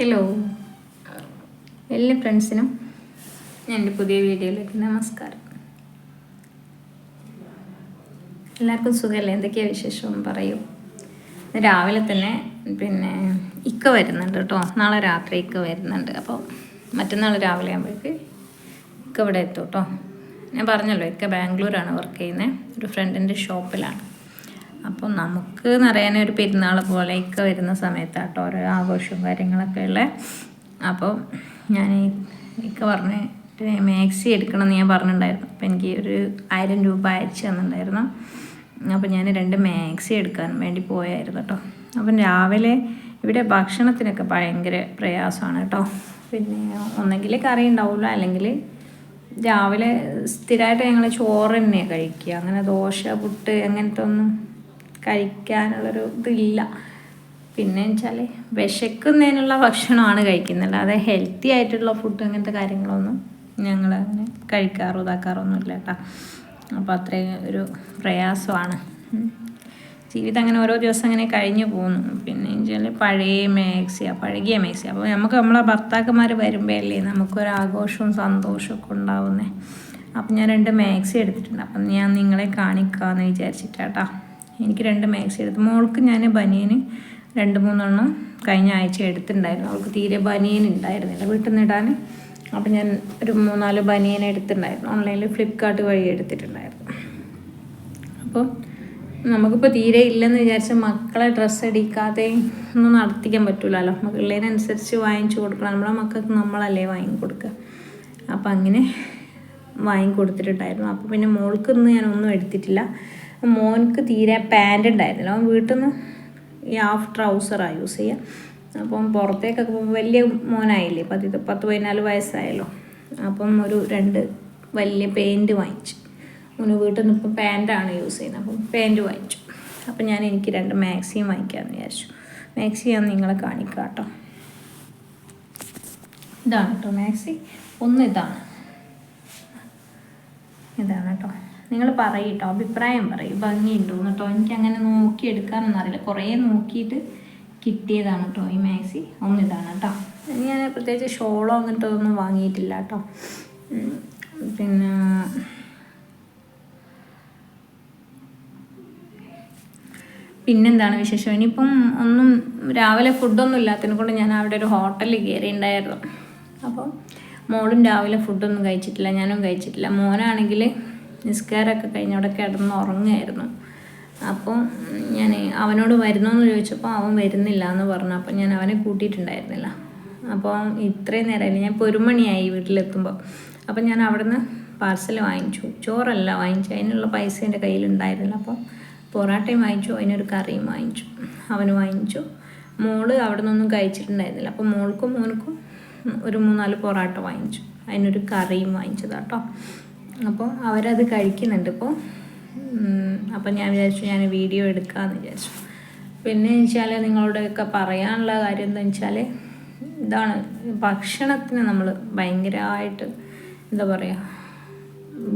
Hello എല്ലാ ഫ്രണ്ട്സിനും എൻ്റെ പുതിയ വീഡിയോയിലേക്ക് നമസ്കാരം. എല്ലാവർക്കും സുഖമല്ലേ? എന്തൊക്കെയാണ് വിശേഷം പറയൂ. രാവിലെ തന്നെ ഇക്ക വരുന്നുണ്ട് കേട്ടോ. നാളെ രാത്രി ഇക്ക വരുന്നുണ്ട്. അപ്പോൾ മറ്റന്നാൾ രാവിലെ ആകുമ്പോഴേക്ക് ഇക്ക ഇവിടെ എത്തും കേട്ടോ. ഞാൻ പറഞ്ഞല്ലോ, ഇക്ക ബാംഗ്ലൂരാണ് വർക്ക് ചെയ്യുന്നത്, ഒരു ഫ്രണ്ടിൻ്റെ ഷോപ്പിലാണ്. അപ്പോൾ നമുക്ക് നിറയാനൊരു ഒരു പെരുന്നാൾ പോലെ ഇക്ക വരുന്ന സമയത്താട്ടോ ഓരോ ആഘോഷവും കാര്യങ്ങളൊക്കെ ഉള്ളത്. അപ്പോൾ ഞാൻ ഇക്ക പറഞ്ഞ് മാക്സി എടുക്കണമെന്ന് ഞാൻ പറഞ്ഞിട്ടുണ്ടായിരുന്നു. അപ്പോൾ എനിക്ക് ഒരു 1000 രൂപ അയച്ചു തന്നിട്ടുണ്ടായിരുന്നു. അപ്പോൾ ഞാൻ 2 മാക്സി എടുക്കാൻ വേണ്ടി പോയായിരുന്നു കേട്ടോ. അപ്പം രാവിലെ ഇവിടെ ഭക്ഷണത്തിനൊക്കെ ഭയങ്കര പ്രയാസമാണ് കേട്ടോ. ഒന്നെങ്കിൽ കറി ഉണ്ടാവില്ല, അല്ലെങ്കിൽ രാവിലെ സ്ഥിരമായിട്ട് ഞങ്ങൾ ചോറ് തന്നെയാണ് കഴിക്കുക. അങ്ങനെ ദോശ പുട്ട് അങ്ങനത്തെ ഒന്നും കഴിക്കാനുള്ളൊരു ഇതില്ല. പിന്നെ വെച്ചാൽ വിശക്കുന്നതിനുള്ള ഭക്ഷണമാണ് കഴിക്കുന്നത്, അല്ലാതെ ഹെൽത്തി ആയിട്ടുള്ള ഫുഡ് അങ്ങനത്തെ കാര്യങ്ങളൊന്നും ഞങ്ങൾ അങ്ങനെ ഇതാക്കാറൊന്നും ഇല്ല കേട്ടോ. അപ്പോൾ അത്രയും ഒരു പ്രയാസമാണ് ജീവിതം. അങ്ങനെ ഓരോ ദിവസം അങ്ങനെ കഴിഞ്ഞു പോകുന്നു. പിന്നെ വെച്ചാൽ പഴകിയ മാക്സി. അപ്പോൾ നമ്മളെ ഭർത്താക്കന്മാർ വരുമ്പോഴല്ലേ നമുക്കൊരാഘോഷവും സന്തോഷമൊക്കെ ഉണ്ടാവുന്നത്. അപ്പം ഞാൻ 2 മാക്സി എടുത്തിട്ടുണ്ട്. അപ്പം ഞാൻ നിങ്ങളെ കാണിക്കാമെന്ന് വിചാരിച്ചിട്ടാട്ടോ. എനിക്ക് 2 മാക്സി എടുത്തു. മോൾക്ക് ഞാൻ ബനിയന് 2-3 എണ്ണം കഴിഞ്ഞ ആഴ്ച എടുത്തിട്ടുണ്ടായിരുന്നു. അവൾക്ക് തീരെ ബനിയൻ ഉണ്ടായിരുന്നില്ല വീട്ടിൽ നിന്ന് ഇടാൻ. അപ്പം ഞാൻ ഒരു 3-4 ബനിയൻ എടുത്തിട്ടുണ്ടായിരുന്നു. ഓൺലൈനിൽ ഫ്ലിപ്കാർട്ട് വഴി എടുത്തിട്ടുണ്ടായിരുന്നു. അപ്പോൾ നമുക്കിപ്പോൾ തീരെ ഇല്ലെന്ന് വിചാരിച്ച മക്കളെ ഡ്രസ്സ് അടിക്കാതെ ഒന്നും നടത്തിക്കാൻ പറ്റില്ലല്ലോ. മക്കളുള്ളതിനനുസരിച്ച് വാങ്ങിച്ചു കൊടുക്കണം. നമ്മളെ മക്കൾക്ക് നമ്മളല്ലേ വാങ്ങിക്കൊടുക്കുക. അപ്പം അങ്ങനെ വാങ്ങിക്കൊടുത്തിട്ടുണ്ടായിരുന്നു. അപ്പോൾ പിന്നെ മോൾക്ക് ഇന്ന് ഞാനൊന്നും എടുത്തിട്ടില്ല. മോനക്ക് തീരെ പാൻറ് ഉണ്ടായിരുന്നില്ല. അവൻ വീട്ടിൽ നിന്ന് ഈ ഹാഫ് ട്രൗസറാണ് യൂസ് ചെയ്യുക. അപ്പം പുറത്തേക്കൊക്കെ പോകുമ്പോൾ വലിയ മോനായില്ലേ, 10-14 വയസ്സായല്ലോ. അപ്പം ഒരു 2 വലിയ പാൻറ് വാങ്ങിച്ചു. മോന് വീട്ടിൽ നിന്ന് ഇപ്പം പാൻറ്റാണ് യൂസ് ചെയ്യുന്നത്. അപ്പം പാൻറ് വാങ്ങിച്ചു. അപ്പം എനിക്ക് 2 മാക്സിയും വാങ്ങിക്കാമെന്ന് വിചാരിച്ചു. മാക്സി ഞാൻ നിങ്ങളെ കാണിക്കാം കേട്ടോ. ഇതാണ് കേട്ടോ മാക്സി. ഒന്ന് ഇതാണ് കേട്ടോ. നിങ്ങൾ പറയും കേട്ടോ, അഭിപ്രായം പറയും, ഭംഗിയുണ്ടോന്ന് കേട്ടോ. എനിക്കങ്ങനെ നോക്കിയെടുക്കാനൊന്നും അറിയില്ല. കുറേ നോക്കിയിട്ട് കിട്ടിയതാണ് കേട്ടോ ഈ മാക്സി. ഒന്നിതാണ് കേട്ടോ. ഞാൻ പ്രത്യേകിച്ച് ഷോളോ അങ്ങനത്തെ ഒന്നും വാങ്ങിയിട്ടില്ല കേട്ടോ. പിന്നെന്താണ് വിശേഷം? ഇനിയിപ്പം ഒന്നും രാവിലെ ഫുഡൊന്നും ഇല്ലാത്തതിനെ കൊണ്ട് ഞാൻ അവിടെ ഒരു ഹോട്ടലിൽ കയറിയിട്ടുണ്ടായിരുന്നു. അപ്പം മോളും രാവിലെ ഫുഡൊന്നും കഴിച്ചിട്ടില്ല, ഞാനും കഴിച്ചിട്ടില്ല. മോനാണെങ്കിൽ നിസ്കാരമൊക്കെ കഴിഞ്ഞ് അവിടെ കിടന്ന് ഉറങ്ങുമായിരുന്നു. അപ്പം ഞാൻ അവനോട് വരുന്നോന്ന് ചോദിച്ചപ്പോൾ അവൻ വരുന്നില്ല എന്ന് പറഞ്ഞു. അപ്പം ഞാൻ അവനെ കൂട്ടിയിട്ടുണ്ടായിരുന്നില്ല. അപ്പോൾ ഇത്രയും നേരമായില്ല, ഞാൻ ഇപ്പോൾ 1 മണിയായി വീട്ടിലെത്തുമ്പോൾ. അപ്പം ഞാൻ അവിടെ നിന്ന് പാർസൽ വാങ്ങിച്ചു. ചോറല്ല വാങ്ങിച്ചു, അതിനുള്ള പൈസ എൻ്റെ കയ്യിലുണ്ടായിരുന്നില്ല. അപ്പോൾ പൊറാട്ടയും വാങ്ങിച്ചു, അതിനൊരു കറിയും വാങ്ങിച്ചു, അവന് വാങ്ങിച്ചു. മോള് അവിടെ നിന്നൊന്നും കഴിച്ചിട്ടുണ്ടായിരുന്നില്ല. അപ്പോൾ മോൾക്കും മോനക്കും ഒരു 3-4 പൊറാട്ട വാങ്ങിച്ചു, അതിനൊരു കറിയും വാങ്ങിച്ചതാട്ടോ. അപ്പോൾ അവരത് കഴിക്കുന്നുണ്ട് ഇപ്പോൾ. അപ്പം ഞാൻ വിചാരിച്ചു ഞാൻ വീഡിയോ എടുക്കാമെന്ന് വിചാരിച്ചു. പിന്നെ വെച്ചാൽ നിങ്ങളോടൊക്കെ പറയാനുള്ള കാര്യം എന്താണെന്ന് വെച്ചാൽ ഇതാണ്, ഭക്ഷണത്തിന് നമ്മൾ ഭയങ്കരമായിട്ട്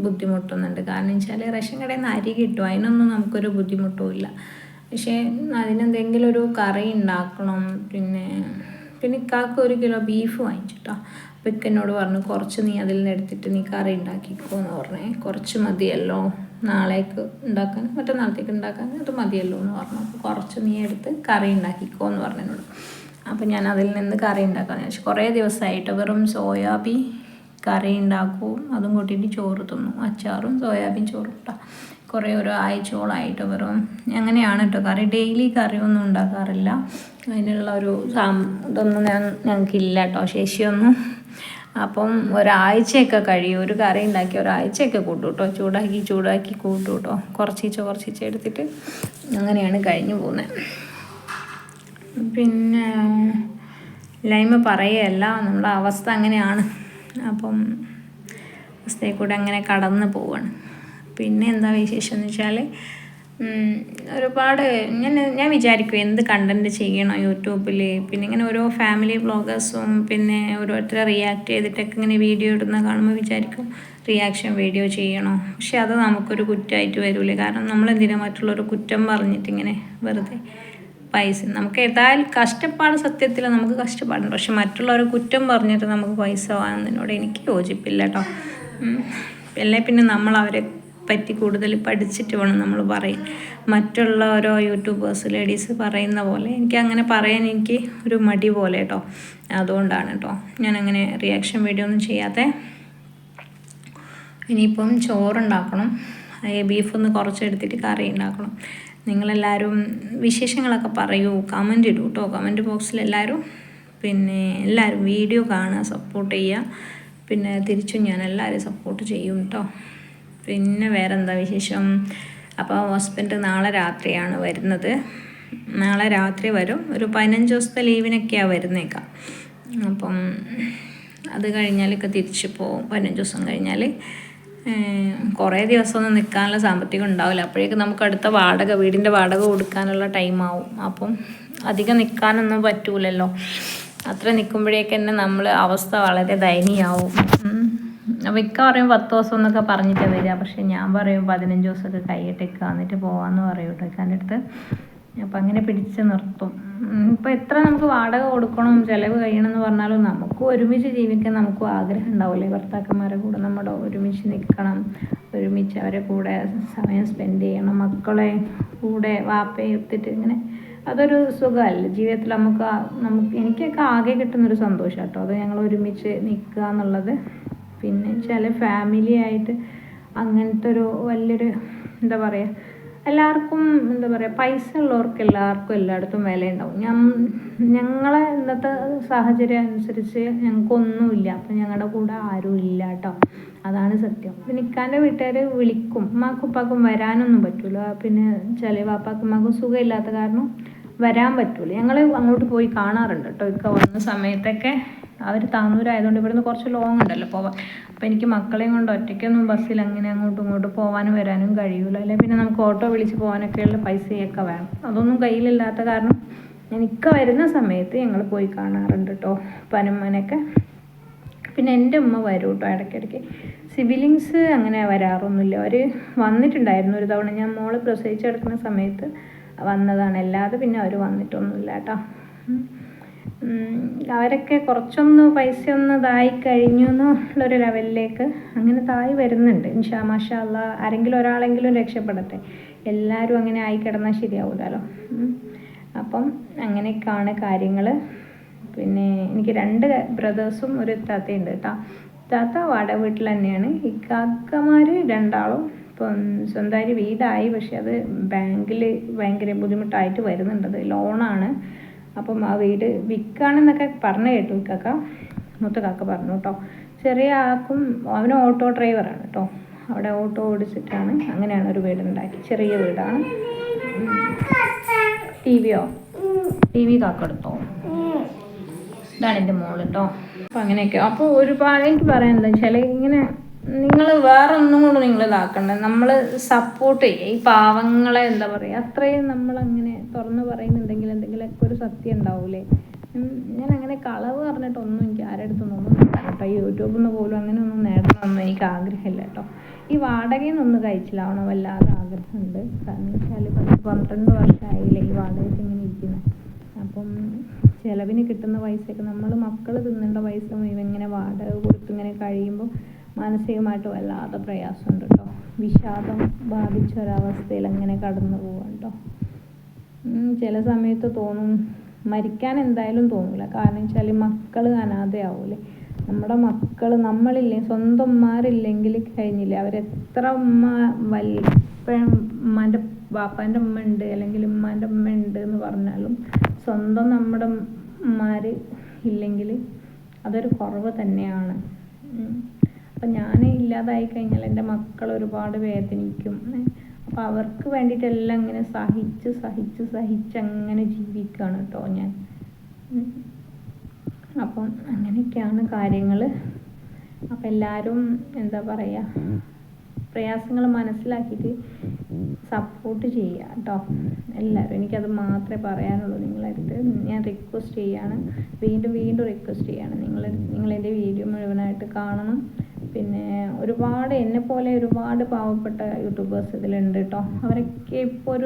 ബുദ്ധിമുട്ടുന്നുണ്ട്. കാരണം വെച്ചാൽ റേഷൻ കടയിൽ നിന്ന് അരി കിട്ടും, അതിനൊന്നും നമുക്കൊരു ബുദ്ധിമുട്ടും ഇല്ല. പക്ഷേ അതിനെന്തെങ്കിലും ഒരു കറി ഉണ്ടാക്കണം. പിന്നെ ഇക്കാക്ക് 1 കിലോ ബീഫ് വാങ്ങിച്ചിട്ടോ. അപ്പോൾ ഇക്കനോട് പറഞ്ഞു, കുറച്ച് നീ അതിൽ നിന്ന് എടുത്തിട്ട് നീ കറി ഉണ്ടാക്കിക്കോ എന്ന് പറഞ്ഞേ. കുറച്ച് മതിയല്ലോ നാളേക്ക് ഉണ്ടാക്കാൻ, മറ്റന്നാളത്തേക്ക് ഉണ്ടാക്കാൻ അത് മതിയല്ലോ എന്ന് പറഞ്ഞു. അപ്പോൾ കുറച്ച് നീ എടുത്ത് കറി ഉണ്ടാക്കിക്കോ എന്ന് പറഞ്ഞു എന്നോട്. അപ്പോൾ ഞാൻ അതിൽ നിന്ന് കറി ഉണ്ടാക്കാമെന്ന് വിചാരിച്ചു. കുറേ ദിവസമായിട്ട് വെറും സോയാബീൻ കറി ഉണ്ടാക്കും, അതും കൂട്ടിയിട്ട് ചോറ് തിന്നും, അച്ചാറും സോയാബീൻ ചോറും കേട്ടോ. കുറേ ഒരു ആഴ്ചയോളമായിട്ട് വെറും അങ്ങനെയാണ് കേട്ടോ കറി. ഡെയിലി കറിയൊന്നും ഉണ്ടാക്കാറില്ല. അതിനുള്ള ഒരു ഇതൊന്നും ഞങ്ങൾക്കില്ല കേട്ടോ, ശേഷിയൊന്നും. അപ്പം ഒരാഴ്ചയൊക്കെ കഴിയും ഒരു കറി ഉണ്ടാക്കി, ഒരാഴ്ചയൊക്കെ കൂട്ടും കേട്ടോ. ചൂടാക്കി കൂട്ടും കേട്ടോ. കുറച്ച് എടുത്തിട്ട് അങ്ങനെയാണ് കഴിഞ്ഞു പോകുന്നത്. പിന്നെ ലൈമ പറയുകയല്ല, നമ്മളെ അവസ്ഥ അങ്ങനെയാണ്. അപ്പം അവസ്ഥയിൽ കൂടെ അങ്ങനെ കടന്നു പോവാണ്. പിന്നെ എന്താ വിശേഷം എന്ന് വെച്ചാൽ ഒരുപാട് ഞാൻ വിചാരിക്കും എന്ത് കണ്ടൻറ്റ് ചെയ്യണം യൂട്യൂബിൽ. പിന്നെ ഇങ്ങനെ ഓരോ ഫാമിലി വ്ളോഗേഴ്സും പിന്നെ ഓരോരുത്തരെ റിയാക്ട് ചെയ്തിട്ടൊക്കെ ഇങ്ങനെ വീഡിയോ ഇടുന്ന കാണുമ്പോൾ വിചാരിക്കും റിയാക്ഷൻ വീഡിയോ ചെയ്യണോ. പക്ഷെ അത് നമുക്കൊരു കുറ്റമായിട്ട് വരില്ലേ. കാരണം നമ്മളെന്തിനാ മറ്റുള്ളവർ കുറ്റം പറഞ്ഞിട്ട് ഇങ്ങനെ വെറുതെ പൈസ നമുക്ക് ഏതായാലും കഷ്ടപ്പാട്, സത്യത്തിൽ നമുക്ക് കഷ്ടപ്പാടുണ്ട്. പക്ഷെ മറ്റുള്ളവരെ കുറ്റം പറഞ്ഞിട്ട് നമുക്ക് പൈസ വാങ്ങുന്നതിനോട് എനിക്ക് യോജിപ്പില്ല കേട്ടോ. അല്ലേ പിന്നെ നമ്മൾ അവരെ പറ്റി കൂടുതൽ പഠിച്ചിട്ട് വേണം നമ്മൾ പറയും. മറ്റുള്ള ഓരോ യൂട്യൂബേഴ്സ് ലേഡീസ് പറയുന്ന പോലെ എനിക്ക് അങ്ങനെ പറയാൻ എനിക്ക് ഒരു മടി പോലെ കേട്ടോ. അതുകൊണ്ടാണ് കേട്ടോ ഞാനങ്ങനെ റിയാക്ഷൻ വീഡിയോ ഒന്നും ചെയ്യാതെ. ഇനിയിപ്പം ചോറുണ്ടാക്കണം, ബീഫൊന്ന് കുറച്ചെടുത്തിട്ട് കറി ഉണ്ടാക്കണം. നിങ്ങളെല്ലാവരും വിശേഷങ്ങളൊക്കെ പറയൂ, കമൻ്റ് ഇടൂ കേട്ടോ. കമൻറ്റ് ബോക്സിൽ എല്ലാവരും എല്ലാവരും വീഡിയോ കാണുക, സപ്പോർട്ട് ചെയ്യുക. പിന്നെ തിരിച്ചും ഞാൻ എല്ലാവരും സപ്പോർട്ട് ചെയ്യും കേട്ടോ. പിന്നെ വേറെ എന്താ വിശേഷം? അപ്പോൾ ഹസ്ബൻഡ് നാളെ രാത്രിയാണ് വരുന്നത്. നാളെ രാത്രി വരും. ഒരു 15 ദിവസത്തെ ലീവിനൊക്കെയാണ് വരുന്നേക്കാം. അപ്പം അത് കഴിഞ്ഞാലൊക്കെ തിരിച്ചു പോകും. 15 ദിവസം കഴിഞ്ഞാൽ കുറേ ദിവസമൊന്നും നിൽക്കാനുള്ള സാമ്പത്തികം ഉണ്ടാവില്ല. അപ്പോഴേക്കും നമുക്ക് അടുത്ത വീടിൻ്റെ വാടക കൊടുക്കാനുള്ള ടൈമാവും. അപ്പം അധികം നിൽക്കാനൊന്നും പറ്റൂലല്ലോ. അത്ര നിൽക്കുമ്പോഴേക്ക് തന്നെ നമ്മൾ അവസ്ഥ വളരെ ദയനീയമാവും. അപ്പോൾ ഇക്ക പറയും 10 ദിവസം എന്നൊക്കെ പറഞ്ഞിട്ട് വരിക. പക്ഷെ ഞാൻ പറയും 15 ദിവസമൊക്കെ കൈയിട്ടേക്ക് വന്നിട്ട് പോകാമെന്ന് പറയും കേട്ടോ ഇക്കാൻ്റെ അടുത്ത്. അപ്പം അങ്ങനെ പിടിച്ച് നിർത്തും. ഇപ്പം എത്ര നമുക്ക് വാടക കൊടുക്കണം, ചിലവ് കഴിയണമെന്ന് പറഞ്ഞാലും നമുക്ക് ഒരുമിച്ച് ജീവിക്കാൻ നമുക്കും ആഗ്രഹം ഉണ്ടാവില്ലേ? ഭർത്താക്കന്മാരെ കൂടെ നമ്മുടെ ഒരുമിച്ച് നിൽക്കണം, ഒരുമിച്ച് അവരെ കൂടെ സമയം സ്പെൻഡ് ചെയ്യണം, മക്കളെ കൂടെ വാപ്പയെ ഒത്തിട്ട് ഇങ്ങനെ അതൊരു സുഖമല്ല ജീവിതത്തിൽ. എനിക്കൊക്കെ ആകെ കിട്ടുന്നൊരു സന്തോഷം കേട്ടോ അത്, ഞങ്ങൾ ഒരുമിച്ച് നിൽക്കുക എന്നുള്ളത്. പിന്നെ ചില ഫാമിലി ആയിട്ട് അങ്ങനത്തെ ഒരു വലിയൊരു എന്താ പറയുക, എല്ലാവർക്കും എന്താ പറയുക, പൈസ ഉള്ളവർക്ക് എല്ലാവർക്കും എല്ലായിടത്തും വിലയുണ്ടാവും. ഞങ്ങളെ ഇന്നത്തെ സാഹചര്യം അനുസരിച്ച് ഞങ്ങൾക്കൊന്നുമില്ല. അപ്പം ഞങ്ങളുടെ കൂടെ ആരും ഇല്ല കേട്ടോ, അതാണ് സത്യം. പിന്നെ ഇക്കാൻ്റെ വീട്ടുകാർ വിളിക്കും, ഉമ്മാക്കും ഉപ്പാക്കും വരാനൊന്നും പറ്റൂല. പിന്നെ ചില വാപ്പാക്കും ഉമ്മാക്കും സുഖമില്ലാത്ത കാരണം വരാൻ പറ്റൂല. ഞങ്ങൾ അങ്ങോട്ട് പോയി കാണാറുണ്ട് കേട്ടോ. ഇക്ക വന്ന സമയത്തൊക്കെ അവർ താന്നൂരായതുകൊണ്ട് ഇവിടുന്ന് കുറച്ച് ലോങ് ഉണ്ടല്ലോ പോവാൻ. അപ്പോൾ എനിക്ക് മക്കളെയും കൊണ്ട് ഒറ്റയ്ക്കൊന്നും ബസ്സിൽ അങ്ങനെ അങ്ങോട്ടും ഇങ്ങോട്ടും പോകാനും വരാനും കഴിയൂല. അല്ലെങ്കിൽ പിന്നെ നമുക്ക് ഓട്ടോ വിളിച്ച് പോകാനൊക്കെയുള്ള പൈസയൊക്കെ വേണം. അതൊന്നും കയ്യിലില്ലാത്ത കാരണം എനിക്ക് വരുന്ന സമയത്ത് ഞങ്ങൾ പോയി കാണാറുണ്ട് കേട്ടോ പനമ്മനൊക്കെ. പിന്നെ എൻ്റെ ഉമ്മ വരും കേട്ടോ ഇടയ്ക്കിടയ്ക്ക്. സിബിലിങ്സ് അങ്ങനെ വരാറൊന്നുമില്ല. അവർ വന്നിട്ടുണ്ടായിരുന്നു ഒരു തവണ, ഞാൻ മോള് പ്രസവിച്ചെടുക്കുന്ന സമയത്ത് വന്നതാണ്. അല്ലാതെ പിന്നെ അവർ വന്നിട്ടൊന്നുമില്ല കേട്ടോ. അവരൊക്കെ കുറച്ചൊന്ന് പൈസ ഒന്ന് ഇതായി കഴിഞ്ഞു എന്നുള്ളൊരു ലെവലിലേക്ക് അങ്ങനെ തായി വരുന്നുണ്ട്. മാഷാ അല്ലാ, ആരെങ്കിലും ഒരാളെങ്കിലും രക്ഷപ്പെടട്ടെ. എല്ലാവരും അങ്ങനെ ആയി കിടന്നാൽ ശരിയാവില്ലല്ലോ. അപ്പം അങ്ങനെയൊക്കെയാണ് കാര്യങ്ങൾ. പിന്നെ എനിക്ക് 2 ബ്രദേഴ്സും ഒരു താത്തയുണ്ട് കേട്ടോ. താത്ത വാടക വീട്ടിൽ തന്നെയാണ്. ഇക്കാക്കമാർ 2 ഇപ്പം സ്വന്തമായി വീടായി, പക്ഷെ അത് ബാങ്കിൽ ഭയങ്കര ബുദ്ധിമുട്ടായിട്ട് വരുന്നുണ്ടത്, ലോണാണ്. അപ്പം ആ വീട് വിൽക്കാണെന്നൊക്കെ പറഞ്ഞു കേട്ടു ഇക്കാക്ക, മൂത്ത കാക്ക പറഞ്ഞു കേട്ടോ. ചെറിയ ആൾക്കും അവന് ഓട്ടോ ഡ്രൈവറാണ് കേട്ടോ, അവിടെ ഓട്ടോ ഓടിച്ചിട്ടാണ് അങ്ങനെയാണ് ഒരു വീടുണ്ടാക്കി. ചെറിയ വീടാണ്. ടി വി കാക്ക എടുത്തോ, ഇതാണ് എൻ്റെ മോള് കേട്ടോ. അപ്പം അങ്ങനെയൊക്കെ. അപ്പോൾ ഒരുപാട് എനിക്ക് പറയാൻ എന്താ വെച്ചാൽ, ഇങ്ങനെ നിങ്ങൾ വേറെ ഒന്നും കൊണ്ട് നിങ്ങൾ ഇതാക്കണ്ട, നമ്മൾ സപ്പോർട്ട് ചെയ്യുക ഈ പാവങ്ങളെ. എന്താ പറയുക, അത്രയും നമ്മളങ്ങനെ തുറന്ന് പറയുന്നുണ്ടെങ്കിൽ എന്തെങ്കിലുമൊക്കെ ഒരു സത്യം ഉണ്ടാവൂലേ. ഞാൻ അങ്ങനെ കളവ് പറഞ്ഞിട്ടൊന്നും എനിക്ക് ആരുടെ അടുത്തൊന്നും കേട്ടോ. യൂട്യൂബിൽ നിന്ന് പോലും അങ്ങനെ ഒന്നും നേടണമെന്നൊന്നും എനിക്ക് ആഗ്രഹമില്ല കേട്ടോ. ഈ വാടകയിൽ നിന്നൊന്ന് കഴിച്ചിലാവണം വല്ലാതെ ആഗ്രഹമുണ്ട്. കാരണം വെച്ചാൽ 12 വർഷമായില്ലേ ഈ വാടകയ്ക്ക് ഇങ്ങനെ ഇരിക്കുന്നത്. അപ്പം ചിലവിന് കിട്ടുന്ന പൈസയൊക്കെ നമ്മൾ മക്കൾ തിന്നേണ്ട പൈസ ഇങ്ങനെ വാടക കൊടുത്തിങ്ങനെ കഴിയുമ്പോൾ മാനസികമായിട്ട് വല്ലാതെ പ്രയാസമുണ്ട് കേട്ടോ. വിഷാദം ബാധിച്ചൊരവസ്ഥയിൽ അങ്ങനെ കടന്നു പോകാം കേട്ടോ. ചില സമയത്ത് തോന്നും മരിക്കാൻ എന്തായാലും തോന്നില്ല. കാരണം വെച്ചാൽ മക്കൾ അനാഥയാവൂലേ. നമ്മുടെ മക്കൾ നമ്മളില്ലേ, സ്വന്തം ഉമ്മാരില്ലെങ്കിൽ കഴിഞ്ഞില്ലേ. അവരെത്ര ഉമ്മാൻ്റെ ബാപ്പാൻ്റെ ഉമ്മ ഉണ്ട് അല്ലെങ്കിൽ ഉമ്മാൻ്റെ ഉമ്മ ഉണ്ട് എന്ന് പറഞ്ഞാലും സ്വന്തം നമ്മുടെ ഉമ്മാർ ഇല്ലെങ്കിൽ അതൊരു കുറവ് തന്നെയാണ്. അപ്പം ഞാൻ ഇല്ലാതായി കഴിഞ്ഞാൽ എൻ്റെ മക്കൾ ഒരുപാട് വേദനിക്കും. അപ്പോൾ അവർക്ക് വേണ്ടിയിട്ടെല്ലാം ഇങ്ങനെ സഹിച്ച് അങ്ങനെ ജീവിക്കുകയാണ് കേട്ടോ ഞാൻ. അപ്പം അങ്ങനെയൊക്കെയാണ് കാര്യങ്ങൾ. അപ്പം എല്ലാവരും എന്താ പറയുക, പ്രയാസങ്ങൾ മനസ്സിലാക്കിയിട്ട് സപ്പോർട്ട് ചെയ്യുക കേട്ടോ എല്ലാവരും. എനിക്കത് മാത്രമേ പറയാനുള്ളൂ. നിങ്ങളടുത്ത് ഞാൻ റിക്വസ്റ്റ് ചെയ്യാണ്, വീണ്ടും റിക്വസ്റ്റ് ചെയ്യാണ്. നിങ്ങളെൻ്റെ വീഡിയോ മുഴുവനായിട്ട് കാണണം. പിന്നെ ഒരുപാട് എന്നെപ്പോലെ ഒരുപാട് പാവപ്പെട്ട യൂട്യൂബേഴ്സ് ഇതിലുണ്ട് കേട്ടോ. അവരൊക്കെ ഇപ്പോൾ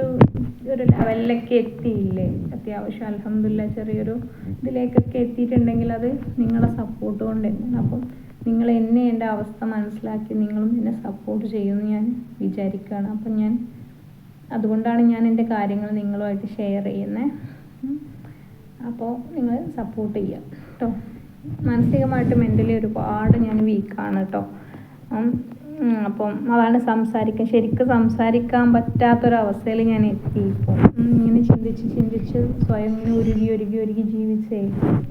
ഒരു ലെവലിലൊക്കെ എത്തിയില്ലേ, അത്യാവശ്യം അൽഹംദുലില്ലാ ചെറിയൊരു ഇതിലേക്കൊക്കെ എത്തിയിട്ടുണ്ടെങ്കിൽ അത് നിങ്ങളുടെ സപ്പോർട്ട് കൊണ്ട് തന്നെയാണ്. അപ്പം നിങ്ങൾ എന്നെ എൻ്റെ അവസ്ഥ മനസ്സിലാക്കി നിങ്ങളും എന്നെ സപ്പോർട്ട് ചെയ്യുമെന്ന് ഞാൻ വിചാരിക്കുകയാണ്. അപ്പം അതുകൊണ്ടാണ് ഞാൻ എൻ്റെ കാര്യങ്ങൾ നിങ്ങളുമായിട്ട് ഷെയർ ചെയ്യുന്നത്. അപ്പോൾ നിങ്ങൾ സപ്പോർട്ട് ചെയ്യുക കേട്ടോ. മാനസികമായിട്ട് മെൻ്റലി ഒരുപാട് ഞാൻ വീക്കാണ് കേട്ടോ. അപ്പം അതാണ് ശരിക്കും സംസാരിക്കാൻ പറ്റാത്തൊരവസ്ഥയിൽ ഞാൻ എത്തി. ഇപ്പോൾ ഇങ്ങനെ ചിന്തിച്ച് സ്വയം ഇങ്ങനെ ഒരുങ്ങി ജീവിച്ചേ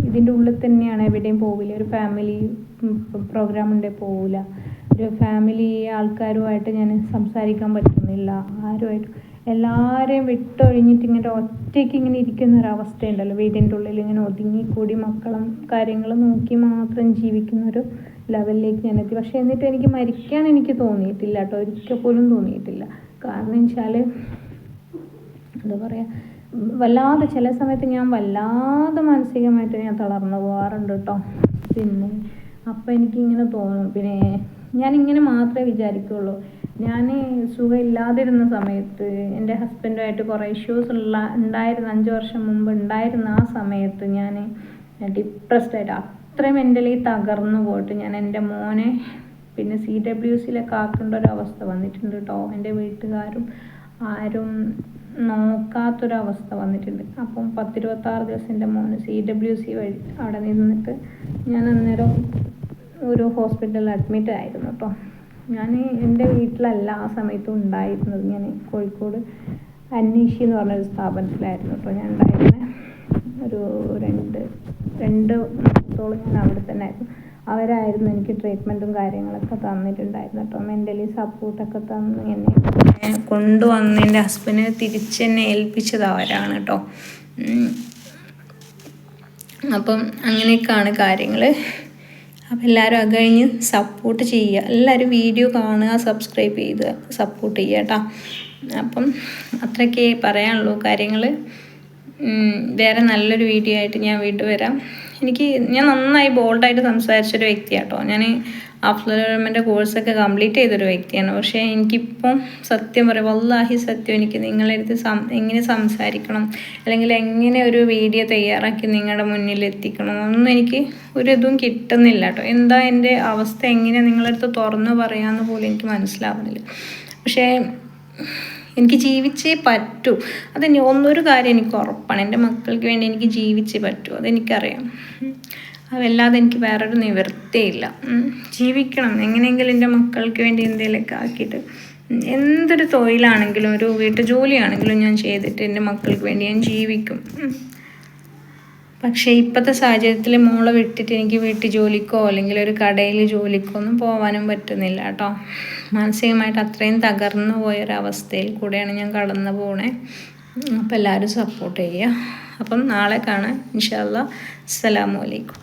ഇതിൻ്റെ ഉള്ളിൽ തന്നെയാണ്, എവിടെയും പോവില്ല. ഒരു ഫാമിലി പ്രോഗ്രാം ഉണ്ടെങ്കിൽ പോവില്ല, ഒരു ഫാമിലി ആൾക്കാരുമായിട്ട് ഞാൻ സംസാരിക്കാൻ പറ്റുന്നില്ല, ആരുമായിട്ട് എല്ലാവരെയും വിട്ടൊഴിഞ്ഞിട്ട് ഇങ്ങനെ ഒറ്റയ്ക്ക് ഇങ്ങനെ ഇരിക്കുന്ന ഒരവസ്ഥയുണ്ടല്ലോ, വീടിൻ്റെ ഉള്ളിൽ ഇങ്ങനെ ഒതുങ്ങിക്കൂടി മക്കളും കാര്യങ്ങളും നോക്കി മാത്രം ജീവിക്കുന്നൊരു ലെവലിലേക്ക് ഞാൻ എത്തി. പക്ഷേ എന്നിട്ട് എനിക്ക് മരിക്കാൻ എനിക്ക് തോന്നിയിട്ടില്ല കേട്ടോ, ഒരിക്കൽ പോലും തോന്നിയിട്ടില്ല. കാരണം വെച്ചാൽ എന്താ പറയുക, വല്ലാതെ ചില സമയത്ത് ഞാൻ വല്ലാതെ മാനസികമായിട്ട് ഞാൻ തളർന്നു പോകാറുണ്ട് കേട്ടോ. പിന്നെ അപ്പം എനിക്കിങ്ങനെ തോന്നും, പിന്നെ ഞാനിങ്ങനെ മാത്രമേ വിചാരിക്കുകയുള്ളൂ. ഞാൻ സുഖമില്ലാതിരുന്ന സമയത്ത് എൻ്റെ ഹസ്ബൻഡുമായിട്ട് കുറേ ഇഷ്യൂസ് ഉണ്ടായിരുന്ന 5 വർഷം മുമ്പ് ഉണ്ടായിരുന്ന ആ സമയത്ത് ഞാൻ ഡിപ്രസ്ഡ് ആയിട്ട് അത്ര മെൻ്റലി തകർന്നു പോയിട്ട് ഞാൻ എൻ്റെ മോനെ പിന്നെ CWCയിലൊക്കെ ആക്കേണ്ട ഒരവസ്ഥ വന്നിട്ടുണ്ട് കേട്ടോ. എൻ്റെ വീട്ടുകാരും ആരും നോക്കാത്തൊരവസ്ഥ വന്നിട്ടുണ്ട്. അപ്പം 10-26 ദിവസം എൻ്റെ മോന് CWC വഴി അവിടെ നിന്നിട്ട് ഞാൻ അന്നേരം ഒരു ഹോസ്പിറ്റലിൽ അഡ്മിറ്റ് ആയിരുന്നു കേട്ടോ. ഞാൻ എൻ്റെ വീട്ടിലല്ല ആ സമയത്ത് ഉണ്ടായിരുന്നത്, ഞാൻ കോഴിക്കോട് അന്നീഷി എന്ന് പറഞ്ഞൊരു സ്ഥാപനത്തിലായിരുന്നു കേട്ടോ ഞാൻ ഉണ്ടായിരുന്നത്. ഒരു രണ്ട് മാസത്തോളം ഞാൻ അവിടെ തന്നെ ആയിരുന്നു. അവരായിരുന്നു എനിക്ക് ട്രീറ്റ്മെൻറ്റും കാര്യങ്ങളൊക്കെ തന്നിട്ടുണ്ടായിരുന്നു കേട്ടോ. മെൻ്റലി സപ്പോർട്ടൊക്കെ തന്ന് എന്നെ കൊണ്ടുവന്ന് എൻ്റെ ഹസ്ബൻഡിനെ തിരിച്ചെന്നെ ഏൽപ്പിച്ചത് അവരാണ് കേട്ടോ. അപ്പം അങ്ങനെയൊക്കെയാണ് കാര്യങ്ങൾ. അപ്പം എല്ലാവരും അത് കഴിഞ്ഞ് സപ്പോർട്ട് ചെയ്യുക, എല്ലാവരും വീഡിയോ കാണുക, സബ്സ്ക്രൈബ് ചെയ്ത് സപ്പോർട്ട് ചെയ്യുക കേട്ടോ. അപ്പം അത്രയൊക്കെ പറയാനുള്ളൂ കാര്യങ്ങൾ. വേറെ നല്ലൊരു വീഡിയോ ആയിട്ട് ഞാൻ വീണ്ടും വരാം. ഞാൻ നന്നായി ബോൾഡായിട്ട് സംസാരിച്ചൊരു വ്യക്തിയാണ് കേട്ടോ. ഞാൻ ആഫ്റ്റർ ഡെവലപ്മെൻ്റ് കോഴ്സൊക്കെ കംപ്ലീറ്റ് ചെയ്തൊരു വ്യക്തിയാണ്. പക്ഷേ എനിക്കിപ്പം സത്യം പറയാം, വല്ലാഹി സത്യം, എനിക്ക് നിങ്ങളുടെ അടുത്ത് എങ്ങനെ സംസാരിക്കണം അല്ലെങ്കിൽ എങ്ങനെ ഒരു വീഡിയോ തയ്യാറാക്കി നിങ്ങളുടെ മുന്നിൽ എത്തിക്കണം ഒന്നും എനിക്ക് ഒരിതും കിട്ടുന്നില്ല കേട്ടോ. എന്താ എൻ്റെ അവസ്ഥ എങ്ങനെയാണ് നിങ്ങളുടെ അടുത്ത് തുറന്ന് പറയാമെന്ന് പോലും എനിക്ക് മനസ്സിലാവുന്നില്ല. പക്ഷേ എനിക്ക് ജീവിച്ചേ പറ്റൂ. ഒന്നൊരു കാര്യം എനിക്ക് ഉറപ്പാണ്, എൻ്റെ മക്കൾക്ക് വേണ്ടി എനിക്ക് ജീവിച്ചേ പറ്റൂ, അതെനിക്കറിയാം. അതല്ലാതെ എനിക്ക് വേറൊരു നിവൃത്തിയില്ല. ജീവിക്കണം എങ്ങനെയെങ്കിലും എൻ്റെ മക്കൾക്ക് വേണ്ടി എന്തെങ്കിലുമൊക്കെ ആക്കിയിട്ട്, എന്തൊരു തൊഴിലാണെങ്കിലും ഒരു വീട്ടുജോലിയാണെങ്കിലും ഞാൻ ചെയ്തിട്ട് എൻ്റെ മക്കൾക്ക് വേണ്ടി ഞാൻ ജീവിക്കും. പക്ഷേ ഇപ്പോഴത്തെ സാഹചര്യത്തിൽ മോളെ വിട്ടിട്ട് എനിക്ക് വീട്ടു ജോലിക്കോ അല്ലെങ്കിൽ ഒരു കടയിൽ ജോലിക്കോ ഒന്നും പോകാനും പറ്റുന്നില്ല കേട്ടോ. മാനസികമായിട്ട് അത്രയും തകർന്നു പോയൊരവസ്ഥയിൽ കൂടെയാണ് ഞാൻ കടന്നു പോണേ. അപ്പോൾ എല്ലാവരും സപ്പോർട്ട് ചെയ്യുക. അപ്പം നാളെ കാണാം ഇൻഷാ അല്ലാഹ്. അസ്സലാമു അലൈക്കും.